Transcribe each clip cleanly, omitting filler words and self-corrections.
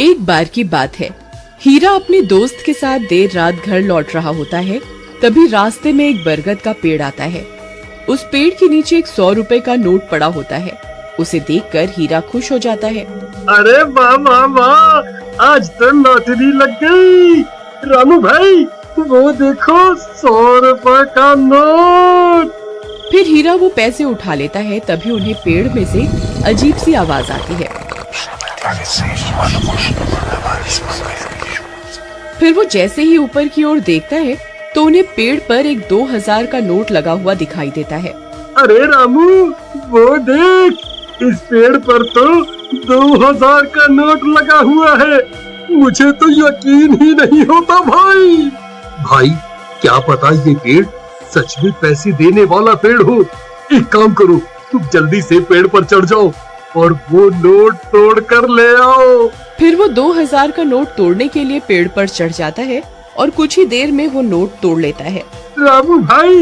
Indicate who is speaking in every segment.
Speaker 1: एक बार की बात है, हीरा अपने दोस्त के साथ देर रात घर लौट रहा होता है। तभी रास्ते में एक बरगद का पेड़ आता है। उस पेड़ के नीचे एक 100 रुपए का नोट पड़ा होता है। उसे देखकर हीरा खुश हो जाता है।
Speaker 2: अरे वाह वाह वाह, आज तो लॉटरी लग गई। रामू भाई वो देखो 100 रुपए का नोट।
Speaker 1: फिर हीरा वो पैसे उठा लेता है। तभी उन्हें पेड़ में से अजीब सी आवाज आती है। फिर वो जैसे ही ऊपर की ओर देखता है तो उन्हें पेड़ पर एक 2000 का नोट लगा हुआ दिखाई देता है।
Speaker 2: अरे रामू वो देख, इस पेड़ पर तो 2000 का नोट लगा हुआ है। मुझे तो यकीन ही नहीं होता भाई। भाई क्या पता ये पेड़ सच में पैसे देने वाला पेड़ हो। एक काम करो, तुम जल्दी से पेड़ पर चढ़ जाओ और वो नोट तोड़ कर ले आओ।
Speaker 1: फिर वो 2000 का नोट तोड़ने के लिए पेड़ पर चढ़ जाता है और कुछ ही देर में वो नोट तोड़ लेता है।
Speaker 2: रामू भाई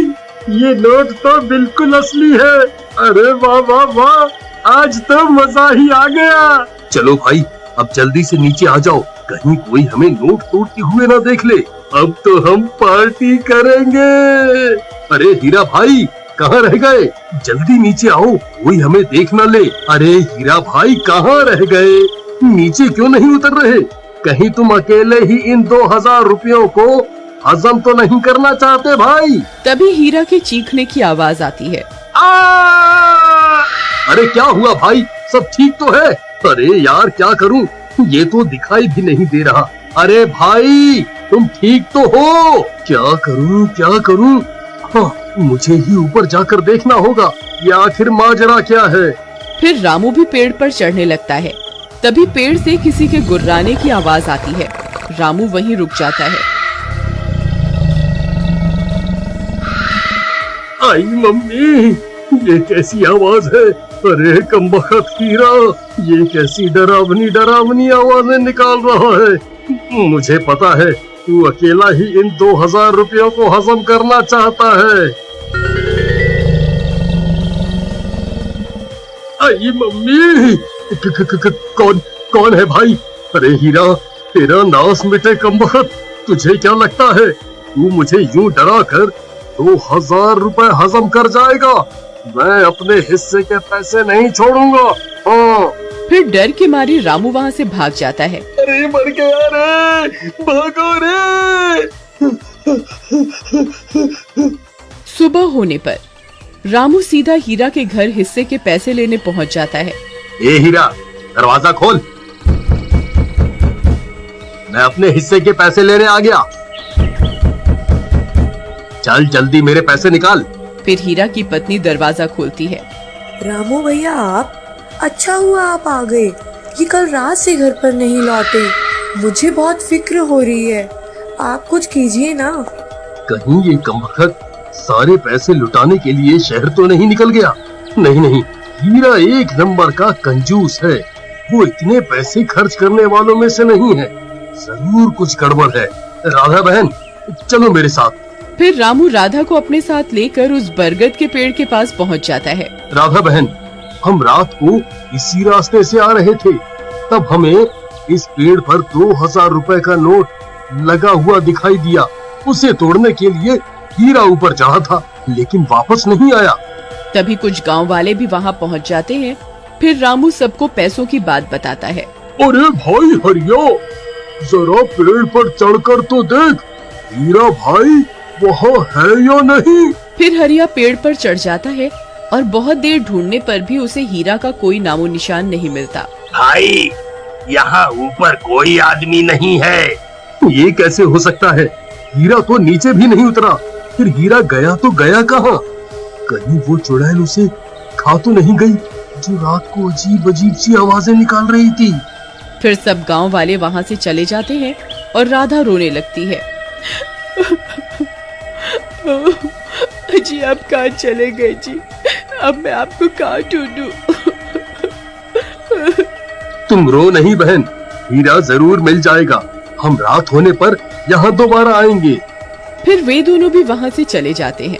Speaker 2: ये नोट तो बिल्कुल असली है। अरे वाह वाह वाह, आज तो मजा ही आ गया। चलो भाई अब जल्दी से नीचे आ जाओ, कहीं कोई हमें नोट तोड़ते हुए ना देख ले। अब तो हम पार्टी करेंगे। अरे हीरा भाई कहाँ रह गए? जल्दी नीचे आओ, कोई हमें देख ना ले। अरे हीरा भाई कहाँ रह गए? नीचे क्यों नहीं उतर रहे? कहीं तुम अकेले ही इन 2000 रुपयों को हजम तो नहीं करना चाहते भाई?
Speaker 1: तभी हीरा के चीखने की आवाज आती है।
Speaker 2: अरे क्या हुआ भाई, सब ठीक तो है? अरे यार क्या करूं, ये तो दिखाई भी नहीं दे रहा। अरे भाई तुम ठीक तो हो? क्या करूं? हाँ, मुझे ही ऊपर जाकर देखना होगा ये आखिर माजरा क्या है।
Speaker 1: फिर रामू भी पेड़ पर चढ़ने लगता है। तभी पेड़ से किसी के गुर्राने की आवाज आती है। रामू वहीं रुक जाता है।
Speaker 2: आई मम्मी, ये कैसी आवाज है? अरे कमबख्त हीरा, ये कैसी डरावनी आवाजें निकाल रहा है। मुझे पता है तू अकेला ही इन 2000 रुपयों को हजम करना चाहता है। आई मम्मी, कौन है भाई? अरे हीरा तेरा नाश मिटे कमबख्त, तुझे क्या लगता है तू मुझे यूं डरा कर 2000 रुपए हजम कर जाएगा? मैं अपने हिस्से के पैसे नहीं छोड़ूंगा। हाँ।
Speaker 1: फिर डर के मारे रामू वहाँ से भाग जाता है।
Speaker 2: अरे मर गया रे, भागो रे।
Speaker 1: सुबह होने पर रामू सीधा हीरा के घर हिस्से के पैसे लेने पहुँच जाता है।
Speaker 2: ए हीरा दरवाजा खोल, मैं अपने हिस्से के पैसे लेने आ गया। चल जल्दी मेरे पैसे निकाल।
Speaker 1: फिर हीरा की पत्नी दरवाजा खोलती है।
Speaker 3: रामू भैया आप, अच्छा हुआ आप आ गए। ये कल रात से घर पर नहीं लौटे, मुझे बहुत फिक्र हो रही है। आप कुछ कीजिए ना।
Speaker 2: कहीं ये कमबख्त सारे पैसे लुटाने के लिए शहर तो नहीं निकल गया? नहीं, हीरा एक नंबर का कंजूस है। वो इतने पैसे खर्च करने वालों में से नहीं है। जरूर कुछ गड़बड़ है। राधा बहन चलो मेरे साथ।
Speaker 1: फिर रामू राधा को अपने साथ लेकर उस बरगद के पेड़ के पास पहुंच जाता है।
Speaker 2: राधा बहन, हम रात को इसी रास्ते से आ रहे थे, तब हमें इस पेड़ पर 2000 रुपए का नोट लगा हुआ दिखाई दिया। उसे तोड़ने के लिए हीरा ऊपर चढ़ा था, लेकिन वापस नहीं आया।
Speaker 1: तभी कुछ गांव वाले भी वहां पहुंच जाते हैं। फिर रामू सबको पैसों की बात बताता है।
Speaker 2: अरे भाई हरिया, जरा पेड़ पर चढ़कर तो देख, हीरा भाई वहाँ है या नहीं?
Speaker 1: फिर हरिया पेड़ पर चढ़ जाता है और बहुत देर ढूंढने पर भी उसे हीरा का कोई नामो निशान नहीं मिलता।
Speaker 2: भाई यहाँ ऊपर कोई आदमी नहीं है। ये कैसे हो सकता है? हीरा तो नीचे भी नहीं उतरा। फिर हीरा गया तो गया कहाँ? कहीं वो चुड़ैल उसे खा तो नहीं गई जो रात को अजीब सी आवाजें निकाल रही थी?
Speaker 1: फिर सब गांव वाले वहां से चले जाते हैं और राधा रोने लगती है। जी आप कहाँ चले गए जी? अब मैं आपको कहाँ ढूंढूं?
Speaker 2: तुम रो नहीं बहन, हीरा जरूर मिल जाएगा। हम रात होने पर यहाँ दोबारा आएंगे।
Speaker 1: फिर वे दोनों भी वहाँ से चले जाते हैं।